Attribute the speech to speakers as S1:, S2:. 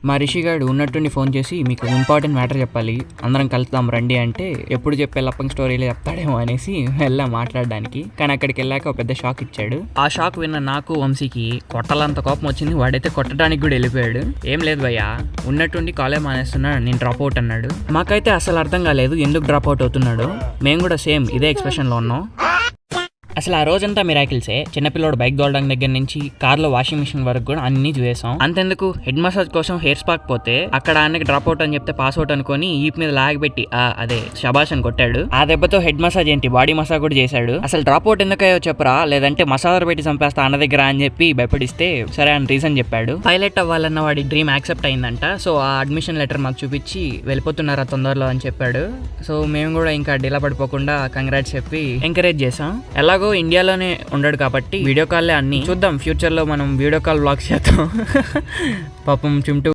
S1: మా రిషిగాడు ఉన్నట్టుండి ఫోన్ చేసి మీకు ఇంపార్టెంట్ మ్యాటర్ చెప్పాలి, అందరం కలుద్దాం రండి అంటే ఎప్పుడు చెప్పే లప్పంగ్ స్టోరీలు చెప్తాడేమో అనేసి వెళ్ళాం మాట్లాడడానికి. కానీ అక్కడికి వెళ్ళాక ఒక పెద్ద షాక్ ఇచ్చాడు. ఆ షాక్ విన్న నాకు వంశీకి కొట్టాలంత కోపం వచ్చింది. వాడైతే కొట్టడానికి కూడా వెళ్ళిపోయాడు. ఏం లేదు భయ్యా, ఉన్నట్టుండి కాలేజ్ మానేస్తున్నా, నేను డ్రాప్ అవుట్ అన్నాడు. మాకైతే అసలు అర్థం కాలేదు ఎందుకు డ్రాప్ అవుట్ అవుతున్నాడు. మేము కూడా సేమ్ ఇదే ఎక్స్ప్రెషన్ లో ఉన్నాం. అసలు ఆ రోజంతా మిరాకిల్సే. చిన్నపిల్లోడు బైక్ దోలడం దగ్గర నుంచి కార్లో వాషింగ్ మిషన్ వరకు కూడా అన్ని చూసాం. అంతెందుకు హెడ్ మసాజ్ కోసం హెయిర్ స్పాక్ పోతే అక్కడ ఆయనకి డ్రాప్ అవుట్ అని చెప్తే పాస్ అవుట్ అనుకొని ఈప్ మీద లాగ్ పెట్టి అదే శబాష్ అని కొట్టాడు. ఆ దెబ్బతో హెడ్ మసాజ్ ఏంటి బాడీ మసాజ్ కూడా చేశాడు. అసలు డ్రాప్ అవుట్ ఎందుకయ్యో చెప్పరా, లేదంటే మసాజర్ పెట్టి చంపేస్తా అన్న దగ్గర అని చెప్పి భయపడిస్తే సరే అని రీజన్ చెప్పాడు. పైలట్ అవ్వాలన్న వాడి డ్రీమ్ యాక్సెప్ట్ అయిందంట. సో ఆ అడ్మిషన్ లెటర్ మాకు చూపించి వెళ్ళిపోతున్నారా తొందరలో అని చెప్పాడు. సో మేము కూడా ఇంకా డిలా పడిపోకుండా కంగ్రాట్స్ చెప్పి ఎంకరేజ్ చేసాం. ఎలాగో ఇండియాలోనే ఉండడు కాబట్టి వీడియో కాల్లే అన్ని చూద్దాం. ఫ్యూచర్ లో మనం వీడియో కాల్ వ్లాగ్స్ చేద్దాం. పాపం చింటూ